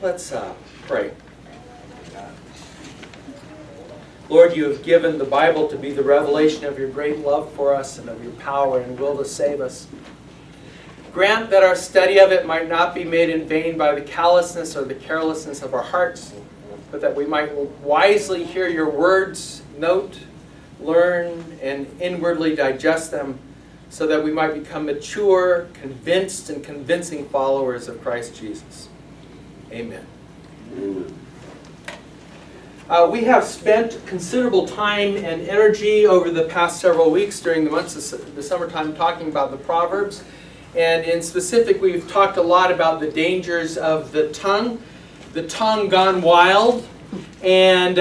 Let's pray. Lord, you have given the Bible to be the revelation of your great love for us and of your power and will to save us. Grant that our study of it might not be made in vain by the callousness or the carelessness of our hearts, but that we might wisely hear your words, note, learn, and inwardly digest them, so that we might become mature, convinced, and convincing followers of Christ Jesus. Amen. We have spent considerable time and energy over the past several weeks during the months of the summertime talking about the Proverbs. And in specific, we've talked a lot about the dangers of the tongue gone wild. And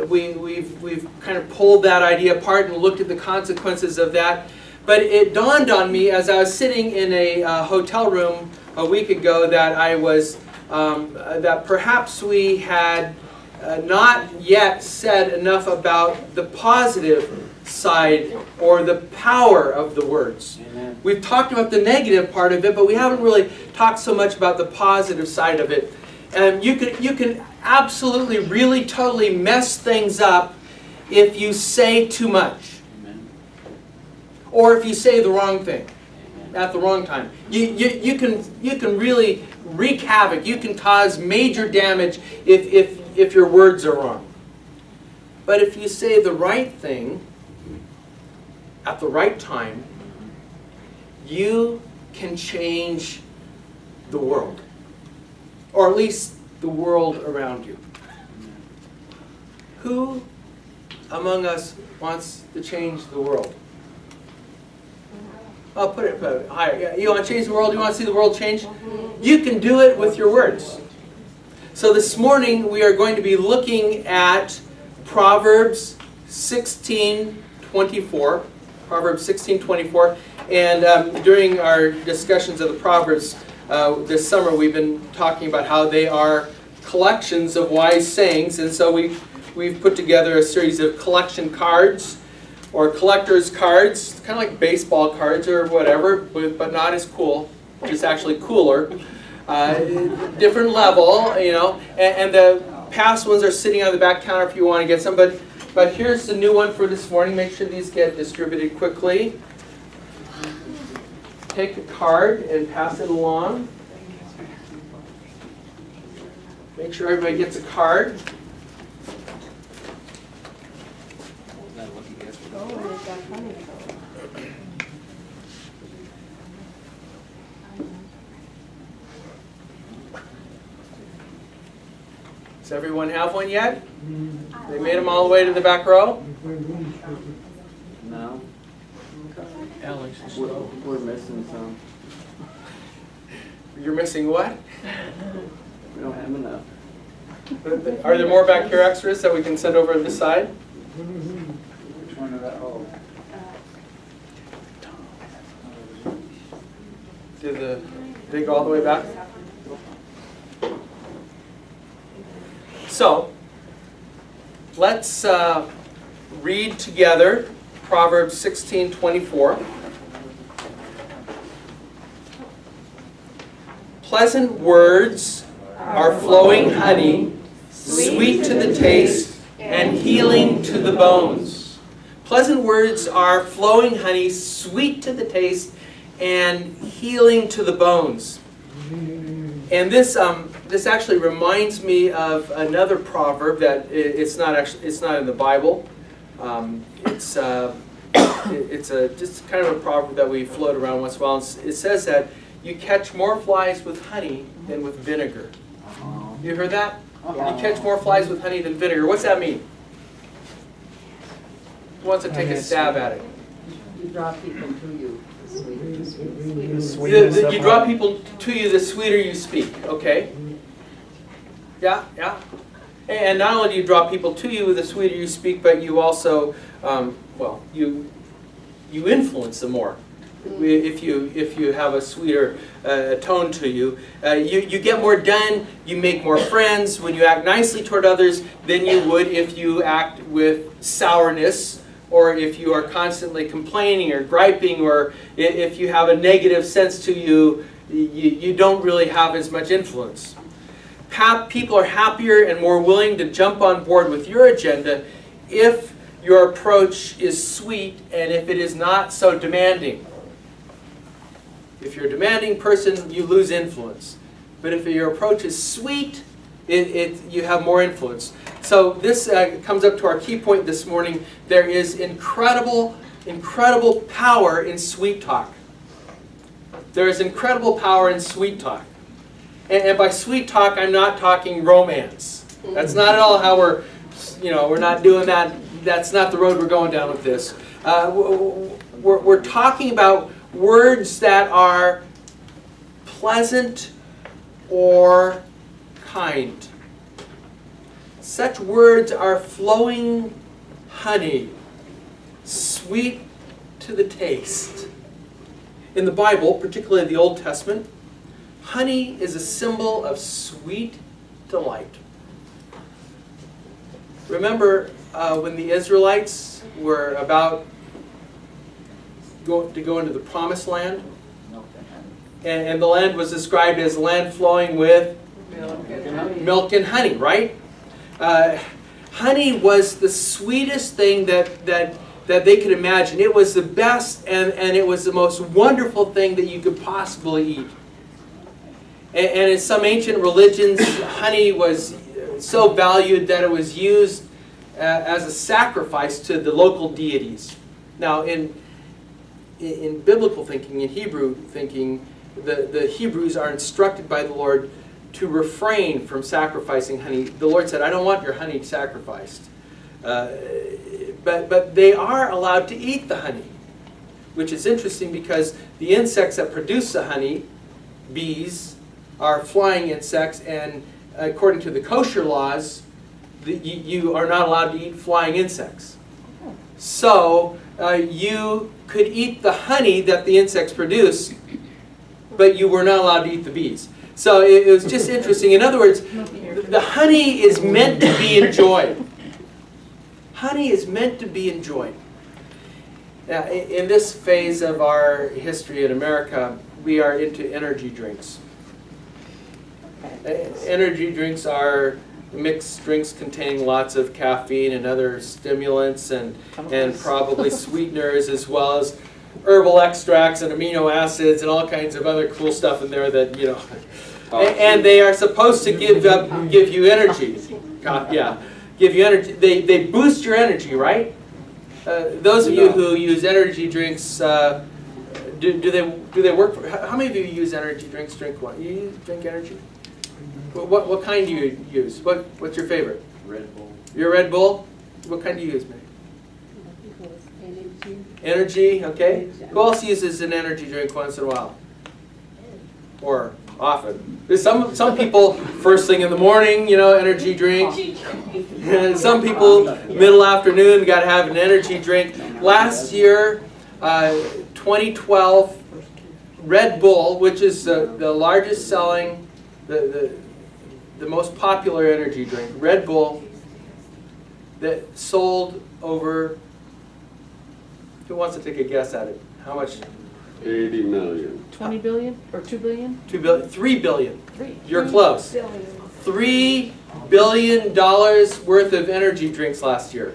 we've kind of pulled that idea apart and looked at the consequences of that. But it dawned on me as I was sitting in a hotel room a week ago that that perhaps we had not yet said enough about the positive side or the power of the words. Amen. We've talked about the negative part of it, but we haven't really talked so much about the positive side of it. And you can absolutely, really, totally mess things up if you say too much. Amen. Or if you say the wrong thing at the wrong time. You can really wreak havoc. You can cause major damage if your words are wrong. But if you say the right thing at the right time, you can change the world. Or at least the world around you. Who among us wants to change the world? I'll put it higher. You want to change the world? You want to see the world change? You can do it with your words. So this morning we are going to be looking at Proverbs 16:24. Proverbs 16:24. And during our discussions of the Proverbs this summer, we've been talking about how they are collections of wise sayings. And so we've put together a series of collection cards, or collector's cards, kind of like baseball cards or whatever, but not as cool, just actually cooler. Different level, you know, and the past ones are sitting on the back counter if you want to get some, but here's the new one for this morning. Make sure these get distributed quickly. Take a card and pass it along. Make sure everybody gets a card. Does everyone have one yet? They made them all the way to the back row? No. Alex, We're missing some. you're missing what? We don't have enough. Are there more back here extras that we can send over to the side? Which one are that? Oh. Do they go all the way back? So, let's read together Proverbs 16:24. Pleasant words are flowing honey, sweet to the taste, and healing to the bones. Pleasant words are flowing honey, sweet to the taste, and healing to the bones. And this actually reminds me of another proverb that it's not in the Bible. It's just kind of a proverb that we float around once in a while. It says that you catch more flies with honey than with vinegar. You heard that? You catch more flies with honey than vinegar. What's that mean? Who wants to take a stab at it? You draw people to you. You draw people to you, the sweeter you speak. Okay. Yeah. And not only do you draw people to you, the sweeter you speak, but you also, you influence them more. If you have a sweeter tone to you, you get more done. You make more friends when you act nicely toward others than you would if you act with sourness, or if you are constantly complaining or griping, or if you have a negative sense to you, you don't really have as much influence. people are happier and more willing to jump on board with your agenda if your approach is sweet and if it is not so demanding. If you're a demanding person, you lose influence. But if your approach is sweet, you have more influence. So this comes up to our key point this morning. There is incredible power in sweet talk. There is incredible power in sweet talk. And by sweet talk, I'm not talking romance. That's not at all how we're not doing that. That's not the road we're going down with this. We're talking about words that are pleasant or kind. Such words are flowing honey, sweet to the taste. In the Bible, particularly the Old Testament, honey is a symbol of sweet delight. Remember when the Israelites were about to go into the Promised Land? And the land was described as land flowing with milk and honey, right? Honey was the sweetest thing that they could imagine. It was the best and it was the most wonderful thing that you could possibly eat. And in some ancient religions, honey was so valued that it was used as a sacrifice to the local deities. Now, in biblical thinking, in Hebrew thinking, the Hebrews are instructed by the Lord to refrain from sacrificing honey. The Lord said, I don't want your honey sacrificed. But they are allowed to eat the honey, which is interesting because the insects that produce the honey, bees, are flying insects, and according to the kosher laws, you are not allowed to eat flying insects. So you could eat the honey that the insects produce, but you were not allowed to eat the bees. So it was just interesting. In other words, the honey is meant to be enjoyed. Honey is meant to be enjoyed. Now, in this phase of our history in America, we are into energy drinks. Energy drinks are mixed drinks containing lots of caffeine and other stimulants and probably sweeteners, as well as herbal extracts and amino acids and all kinds of other cool stuff in there that, you know. And they are supposed to give you energy. Yeah, give you energy. They boost your energy, right? Those of you who use energy drinks, do they work for? How many of you use energy drinks? Drink one. You drink energy? What kind do you use? What's your favorite? Red Bull. Your Red Bull? What kind do you use, Mary? Energy, okay. Who else uses an energy drink once in a while? Or often? There's some people first thing in the morning, you know, energy drink. Some people middle afternoon got to have an energy drink. Last year, 2012, Red Bull, which is the largest selling, the most popular energy drink, Red Bull, that sold over, who wants to take a guess at it? How much? 80 million. 20 billion or 2 billion? 2 billion, 3 billion. 3. You're close. $3 billion worth of energy drinks last year.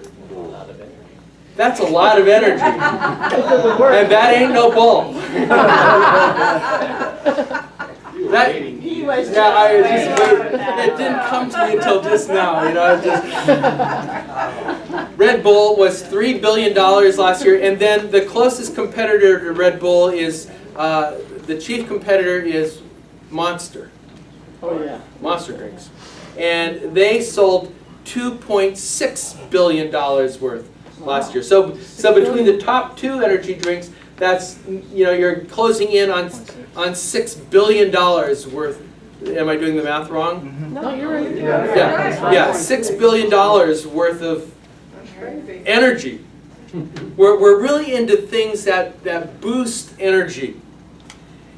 That's a lot of energy. And that ain't no bull. It didn't come to me until just now, you know. Red Bull was $3 billion last year, and then the closest competitor to Red Bull is, the chief competitor is Monster. Oh yeah. Monster drinks. And they sold $2.6 billion worth last year. So between the top two energy drinks, that's, you know, you're closing in on $6 billion worth. Am I doing the math wrong? No, you're right. Yeah, $6 billion worth of energy. We're really into things that boost energy.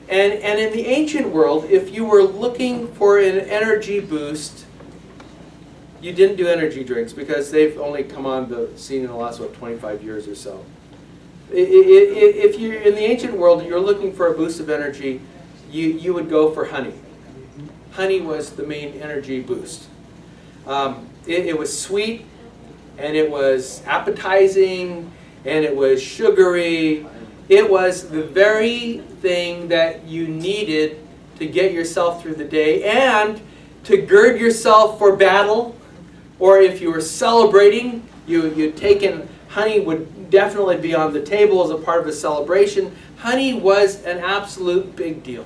And in the ancient world, if you were looking for an energy boost, you didn't do energy drinks because they've only come on the scene in the last, 25 years or so. If you're in the ancient world, you're looking for a boost of energy, you would go for honey. honey was the main energy boost. It was sweet, and it was appetizing, and it was sugary. It was the very thing that you needed to get yourself through the day and to gird yourself for battle. Or if you were celebrating, you'd taken, honey would definitely be on the table as a part of a celebration. Honey was an absolute big deal.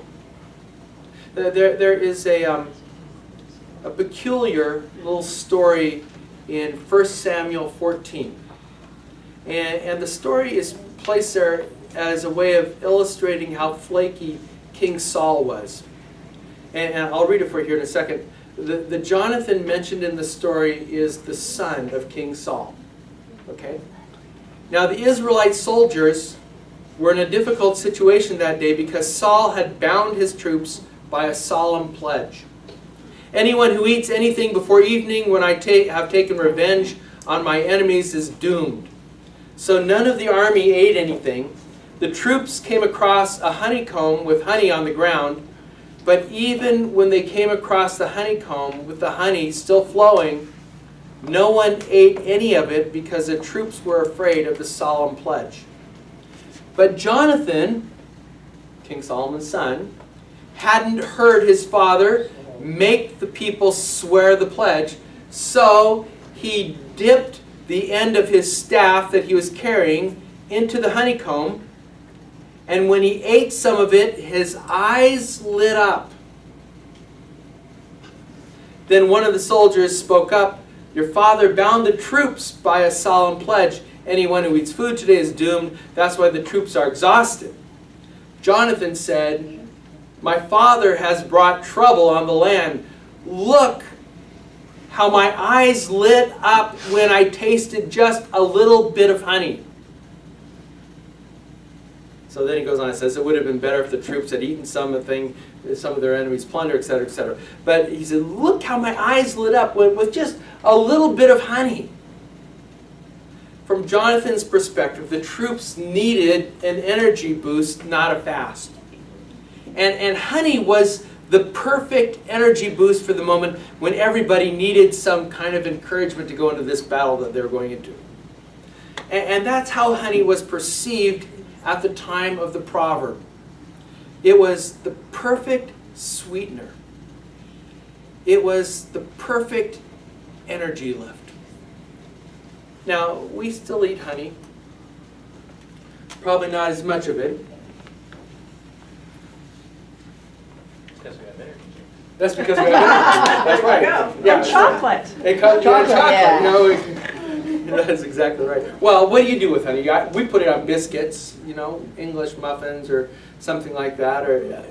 There is a peculiar little story in 1 Samuel 14. And the story is placed there as a way of illustrating how flaky King Saul was. And I'll read it for you here in a second. The Jonathan mentioned in the story is the son of King Saul. Okay? Now the Israelite soldiers were in a difficult situation that day because Saul had bound his troops by a solemn pledge. Anyone who eats anything before evening when I have taken revenge on my enemies is doomed. So none of the army ate anything. The troops came across a honeycomb with honey on the ground, but even when they came across the honeycomb with the honey still flowing, no one ate any of it because the troops were afraid of the solemn pledge. But Jonathan, King Solomon's son, hadn't heard his father make the people swear the pledge, so he dipped the end of his staff that he was carrying into the honeycomb, and when he ate some of it, his eyes lit up. Then one of the soldiers spoke up, "Your father bound the troops by a solemn pledge. Anyone who eats food today is doomed. That's why the troops are exhausted." Jonathan said, "My father has brought trouble on the land. Look how my eyes lit up when I tasted just a little bit of honey." So then he goes on and says, it would have been better if the troops had eaten some of their enemies' plunder, etc., etc. But he said, look how my eyes lit up with just a little bit of honey. From Jonathan's perspective, the troops needed an energy boost, not a fast. And honey was the perfect energy boost for the moment when everybody needed some kind of encouragement to go into this battle that they were going into. And that's how honey was perceived at the time of the proverb. It was the perfect sweetener. It was the perfect energy lift. Now, we still eat honey. Probably not as much of it. That's because we have energy. That's right. Yeah, And chocolate. Chocolate. Yeah. That's exactly right. Well, what do you do with honey? We put it on biscuits, English muffins or something like that, or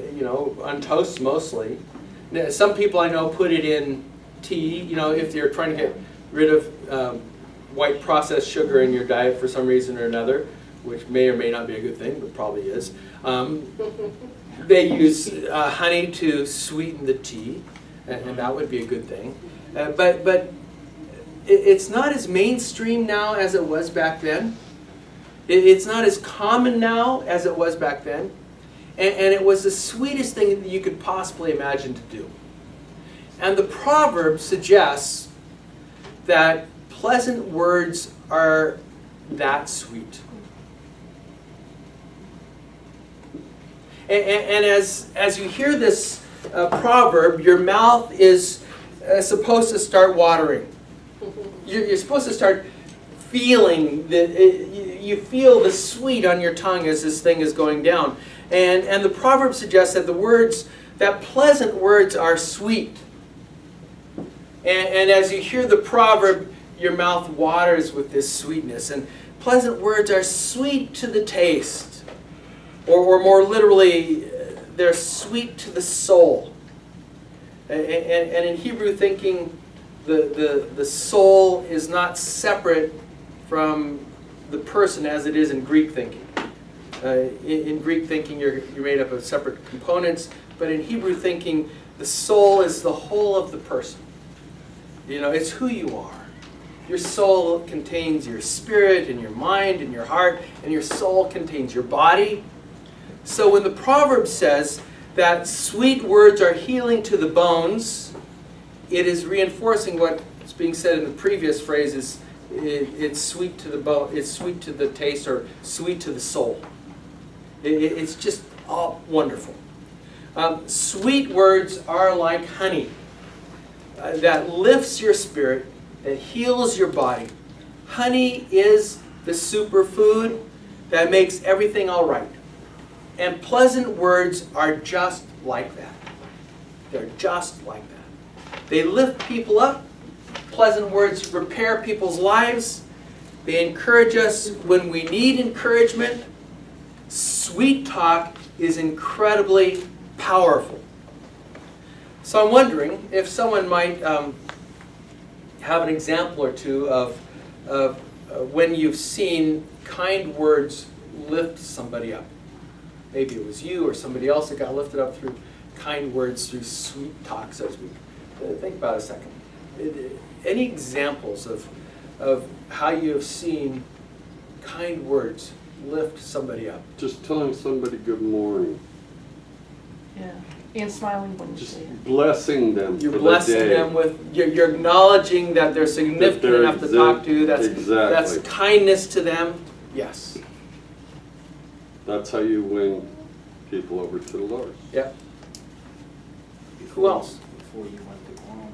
on toast mostly. Now, some people I know put it in tea. If you're trying to get rid of white processed sugar in your diet for some reason or another, which may or may not be a good thing, but probably is. They use honey to sweeten the tea, and that would be a good thing. But it's not as mainstream now as it was back then. It's not as common now as it was back then. And it was the sweetest thing that you could possibly imagine to do. And the proverb suggests that pleasant words are that sweet. And as you hear this proverb, your mouth is supposed to start watering. You're supposed to start feeling you feel the sweet on your tongue as this thing is going down. And the proverb suggests that that pleasant words are sweet. And as you hear the proverb, your mouth waters with this sweetness. And pleasant words are sweet to the taste. Or more literally, they're sweet to the soul. And in Hebrew thinking, the soul is not separate from the person as it is in Greek thinking. In Greek thinking, you're made up of separate components, but in Hebrew thinking, the soul is the whole of the person. It's who you are. Your soul contains your spirit and your mind and your heart, and your soul contains your body. So when the proverb says that sweet words are healing to the bones. It is reinforcing what's being said in the previous phrases. It's sweet to the bone, it's sweet to the taste, or sweet to the soul. It's just all wonderful. Sweet words are like honey that lifts your spirit, that heals your body. Honey is the superfood that makes everything all right. And pleasant words are just like that. They're just like that. They lift people up. Pleasant words repair people's lives. They encourage us when we need encouragement. Sweet talk is incredibly powerful. So I'm wondering if someone might have an example or two of when you've seen kind words lift somebody up. Maybe it was you or somebody else that got lifted up through kind words, through sweet talk, so to speak. Think about it a second. Any examples of how you have seen kind words lift somebody up? Just telling somebody good morning. Yeah. And smiling when you Just say it. blessing them You're for blessing the day. them with, you're acknowledging that they're significant they're enough to talk to. That's exactly. kindness to them. Yes. That's how you win people over to the Lord. Yep. Who else? Before you went to Guam,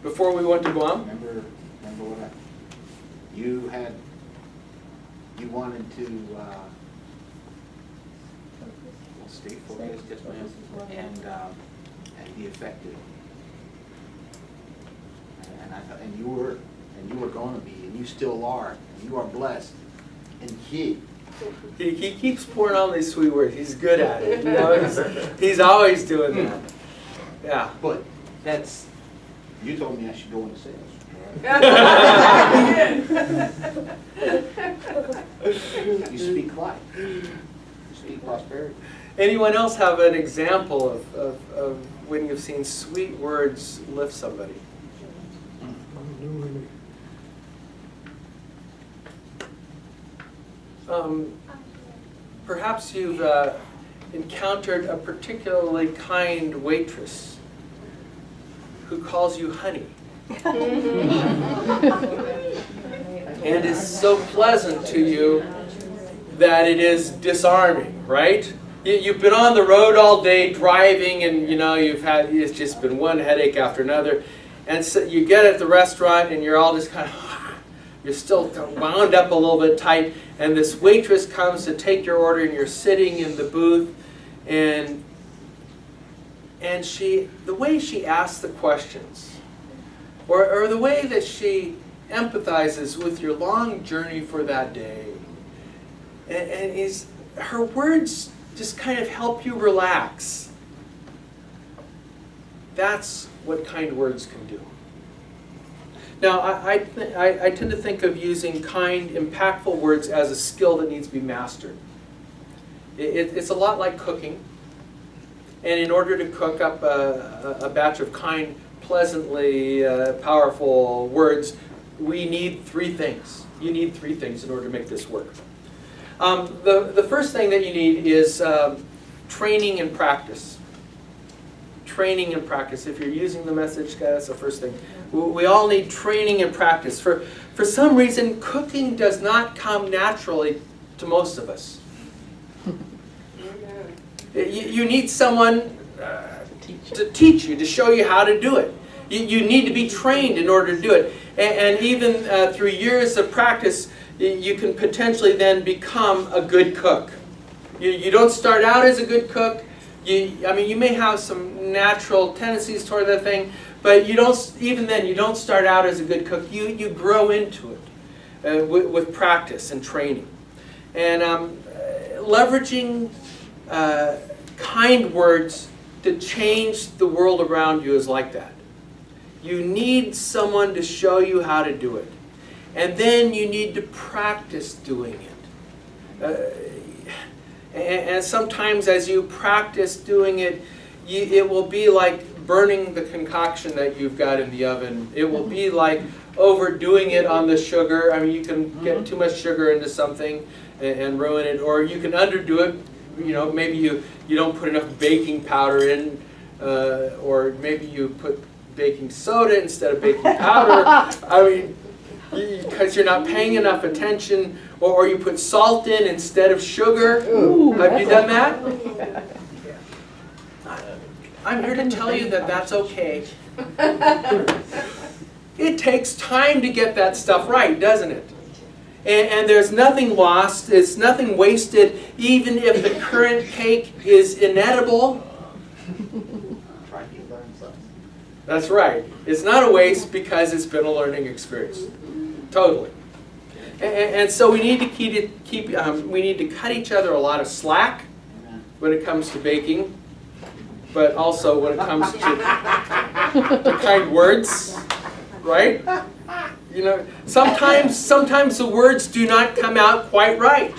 Before we went to Guam? remember what you wanted to, stay focused, yes ma'am, and be effective. And I thought, and you were going to be, and you still are, and you are blessed. And He keeps pouring on these sweet words. He's good at it. You know, he's always doing that. Yeah. but that's, you told me I should go into sales. You speak life. You speak prosperity. Anyone else have an example of when you've seen sweet words lift somebody? Perhaps you've encountered a particularly kind waitress who calls you honey. And is so pleasant to you that it is disarming, right? You've been on the road all day driving, and you know it's just been one headache after another, and so you get at the restaurant and you're all just kind of, you're still wound up a little bit tight, and this waitress comes to take your order, and you're sitting in the booth, and the way she asks the questions, or the way that she empathizes with your long journey for that day, and her words just kind of help you relax. That's what kind words can do. Now, I tend to think of using kind, impactful words as a skill that needs to be mastered. It's a lot like cooking. And in order to cook up a batch of kind, pleasantly powerful words, we need three things. You need three things in order to make this work. The first thing that you need is training and practice. Training and practice. If you're using the message, that's the first thing. We all need training and practice. For some reason, cooking does not come naturally to most of us. You need someone to teach you, to show you how to do it. You need to be trained in order to do it. And even through years of practice, you can potentially then become a good cook. You don't start out as a good cook. You may have some natural tendencies toward that thing, but you don't start out as a good cook. You grow into it with practice and training. And leveraging kind words to change the world around you is like that. You need someone to show you how to do it. And then you need to practice doing it. And sometimes as you practice doing it, it will be like burning the concoction that you've got in the oven. It will be like overdoing it on the sugar. I mean, you can get too much sugar into something and ruin it, or you can underdo it maybe you don't put enough baking powder in, or maybe you put baking soda instead of baking powder. I mean, because you're not paying enough attention, or you put salt in instead of sugar. Have you done that? I'm here to tell you that that's okay. It takes time to get that stuff right, doesn't it? And there's nothing lost, it's nothing wasted, even if the current cake is inedible. That's right. It's not a waste because it's been a learning experience. Totally. And so we need to we need to cut each other a lot of slack when it comes to baking, but also when it comes to kind words, right? Sometimes the words do not come out quite right,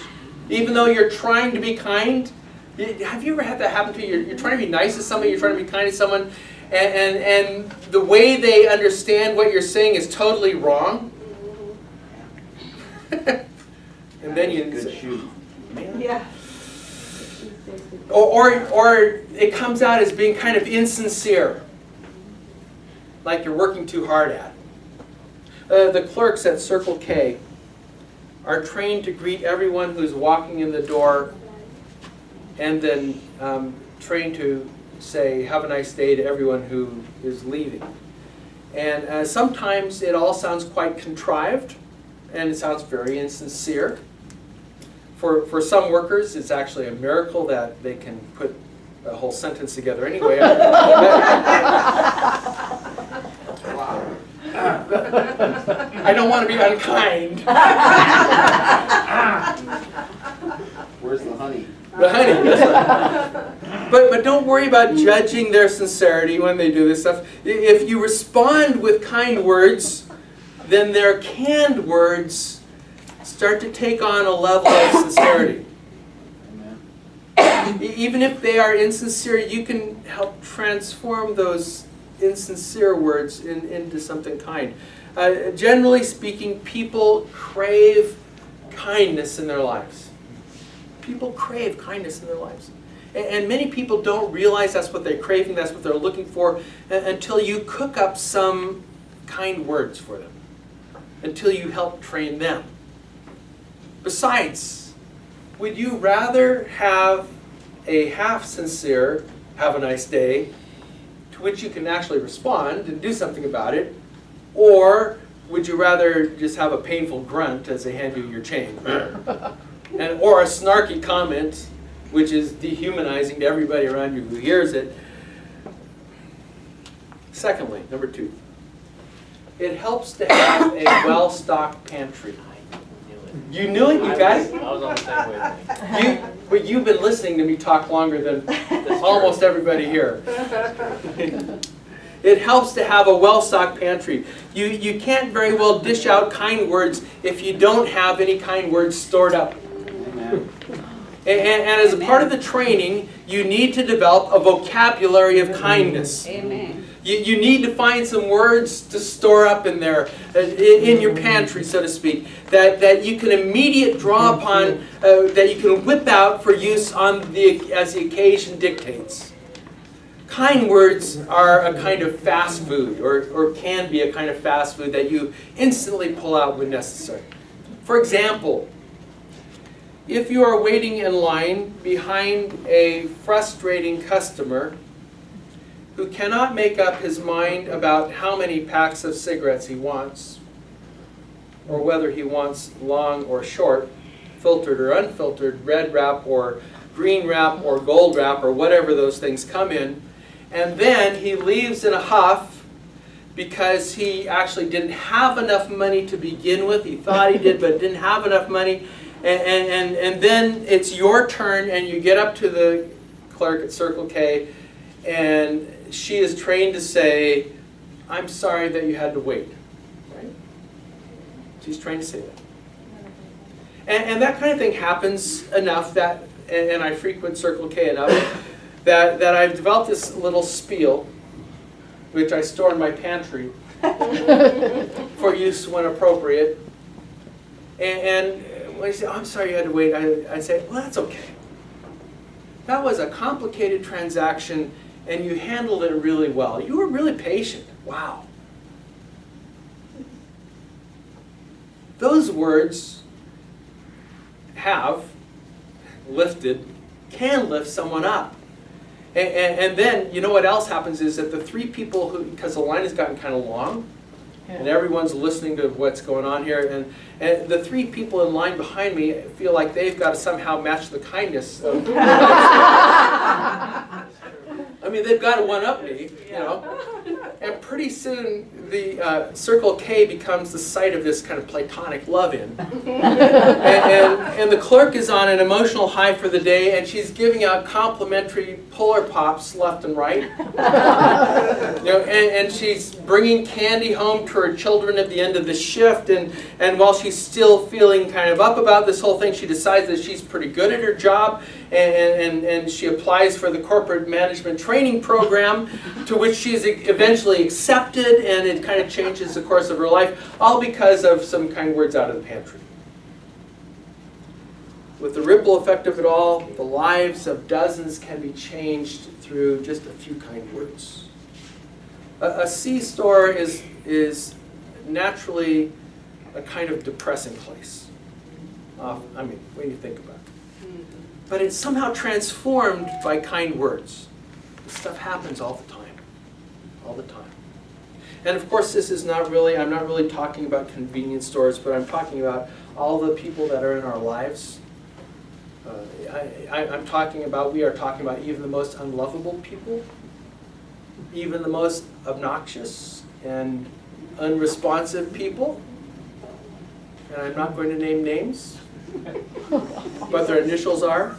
even though you're trying to be kind. Have you ever had that happen to you? You're trying to be nice to somebody, you're trying to be kind to someone, and the way they understand what you're saying is totally wrong? And then you Good shoe. Yeah. or it comes out as being kind of insincere, like you're working too hard at. The clerks at Circle K are trained to greet everyone who's walking in the door, and then trained to say, "Have a nice day" to everyone who is leaving. And sometimes it all sounds quite contrived, and it sounds very insincere. For some workers, it's actually a miracle that they can put a whole sentence together anyway. I don't want to be unkind. Where's the honey? The honey, that's right. But don't worry about judging their sincerity when they do this stuff. If you respond with kind words, then their canned words start to take on a level of sincerity. Even if they are insincere, you can help transform those insincere words into something kind. Generally speaking, people crave kindness in their lives. People crave kindness in their lives. And many people don't realize that's what they're craving, that's what they're looking for, until you cook up some kind words for them, until you help train them. Besides, would you rather have a half-sincere, "Have a nice day," to which you can actually respond and do something about it, or would you rather just have a painful grunt as they hand you your change? Or a snarky comment, which is dehumanizing to everybody around you who hears it. Secondly, number 2, it helps to have a well-stocked pantry. You knew it? You got it? I was on the same wavelength. But you've been listening to me talk longer than almost everybody here. It helps to have a well-stocked pantry. You can't very well dish out kind words if you don't have any kind words stored up. Amen. And as a part of the training, you need to develop a vocabulary of kindness. Amen. You need to find some words to store up in there, in your pantry, so to speak, that you can immediately draw upon, that you can whip out for use as the occasion dictates. Kind words are a kind of fast food, or can be a kind of fast food that you instantly pull out when necessary. For example, if you are waiting in line behind a frustrating customer who cannot make up his mind about how many packs of cigarettes he wants, or whether he wants long or short, filtered or unfiltered, red wrap or green wrap or gold wrap or whatever those things come in, and then he leaves in a huff because he actually didn't have enough money to begin with. He thought he did, but didn't have enough money. And then it's your turn, and you get up to the clerk at Circle K, and she is trained to say, "I'm sorry that you had to wait." Right? She's trained to say that. And that kind of thing happens enough that, and I frequent Circle K enough, that I've developed this little spiel, which I store in my pantry for use when appropriate. And when you say, "Oh, I'm sorry you had to wait," I say, "Well, that's okay. That was a complicated transaction, and you handled it really well. You were really patient. Wow. Those words have lifted, can lift someone up. And then, you know what else happens is that the three people who, because the line has gotten kind of long, and everyone's listening to what's going on here, and the three people in line behind me feel like they've got to somehow match the kindness of I mean, they've got to one-up me, you know. And pretty soon, the Circle K becomes the site of this kind of platonic love-in. and the clerk is on an emotional high for the day, and she's giving out complimentary Polar Pops left and right. You know, and she's bringing candy home to her children at the end of the shift, and while she's still feeling kind of up about this whole thing, she decides that she's pretty good at her job, and she applies for the corporate management training program, to which she's eventually accepted, and it kind of changes the course of her life, all because of some kind words out of the pantry. With the ripple effect of it all, the lives of dozens can be changed through just a few kind words. A C-store is naturally a kind of depressing place. I mean, when you think about it. But it's somehow transformed by kind words. This stuff happens all the time. All the time. And of course, this is not really, I'm not really talking about convenience stores, but I'm talking about all the people that are in our lives. I'm talking about, we are talking about even the most unlovable people, even the most obnoxious and unresponsive people. And I'm not going to name names, but their initials are.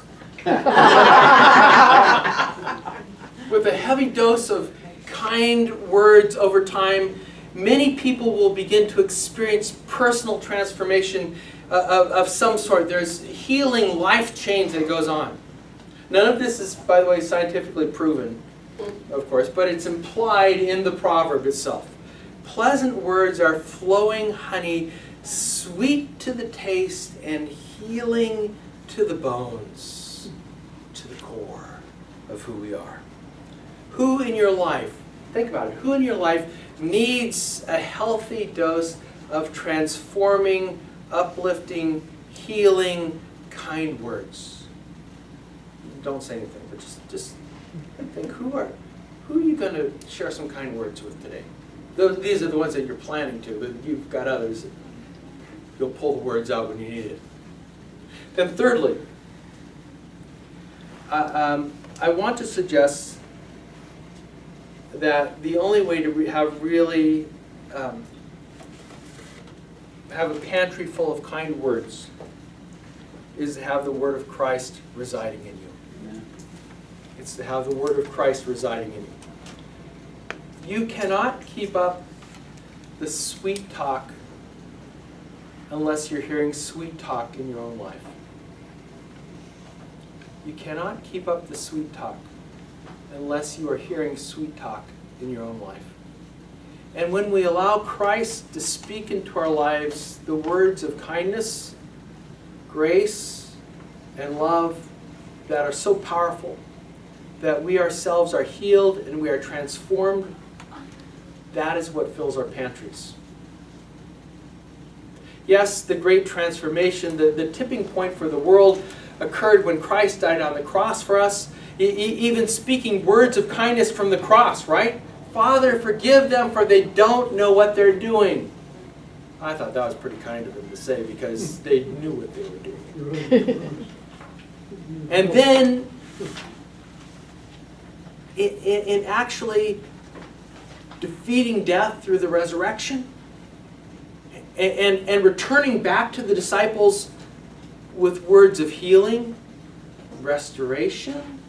With a heavy dose of kind words over time, many people will begin to experience personal transformation of some sort. There's healing life change that goes on. None of this is, by the way, scientifically proven, of course, but it's implied in the proverb itself. Pleasant words are flowing honey, sweet to the taste and healing to the bones, to the core of who we are. Who in your life, think about it, who in your life needs a healthy dose of transforming, uplifting, healing, kind words? Don't say anything, but just think, who are you going to share some kind words with today? These are the ones that you're planning to, but you've got others that you'll pull the words out when you need it. Then thirdly, I want to suggest that the only way to have a pantry full of kind words is to have the Word of Christ residing in you. Amen. It's to have the Word of Christ residing in you. You cannot keep up the sweet talk unless you're hearing sweet talk in your own life. You cannot keep up the sweet talk unless you are hearing sweet talk in your own life. And when we allow Christ to speak into our lives the words of kindness, grace, and love that are so powerful that we ourselves are healed and we are transformed, that is what fills our pantries. Yes, the great transformation, the tipping point for the world occurred when Christ died on the cross for us. Even speaking words of kindness from the cross, right? Father, forgive them, for they don't know what they're doing. I thought that was pretty kind of him to say, because they knew what they were doing. And then, in actually defeating death through the resurrection, and returning back to the disciples with words of healing, restoration,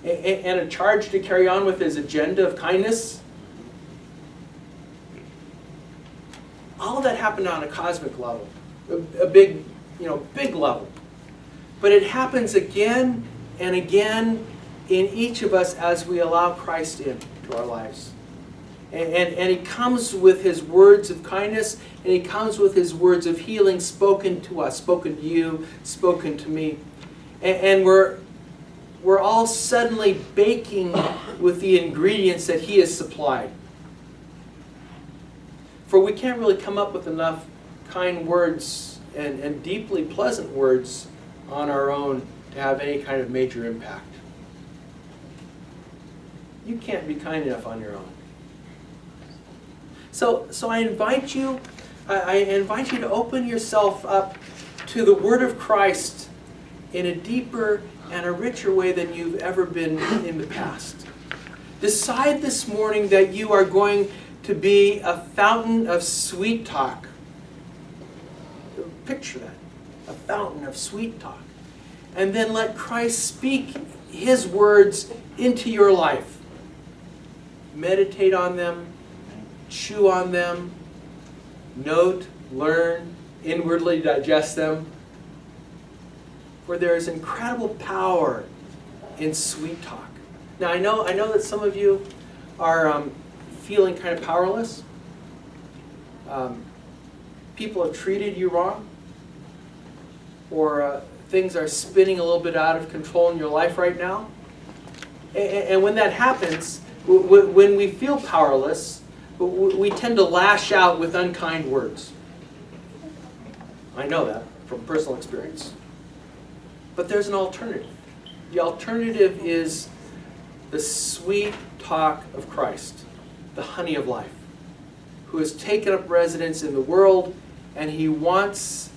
and a charge to carry on with his agenda of kindness. All of that happened on a cosmic level, a big level. But it happens again and again in each of us as we allow Christ into our lives. And he comes with his words of kindness, and he comes with his words of healing spoken to us, spoken to you, spoken to me. And we're we're all suddenly baking with the ingredients that He has supplied. For we can't really come up with enough kind words and deeply pleasant words on our own to have any kind of major impact. You can't be kind enough on your own. So I invite you to open yourself up to the Word of Christ in a deeper and a richer way than you've ever been in the past. Decide this morning that you are going to be a fountain of sweet talk. Picture that, a fountain of sweet talk. And then let Christ speak His words into your life. Meditate on them, chew on them, note, learn, inwardly digest them. For there is incredible power in sweet talk. Now I know that some of you are feeling kind of powerless. People have treated you wrong, or things are spinning a little bit out of control in your life right now. And when that happens, when we feel powerless, we tend to lash out with unkind words. I know that from personal experience. But there's an alternative. The alternative is the sweet talk of Christ, the honey of life, who has taken up residence in the world, and He wants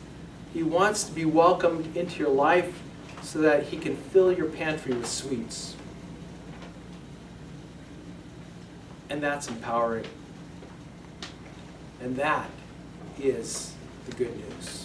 to be welcomed into your life so that He can fill your pantry with sweets. And that's empowering. And that is the good news.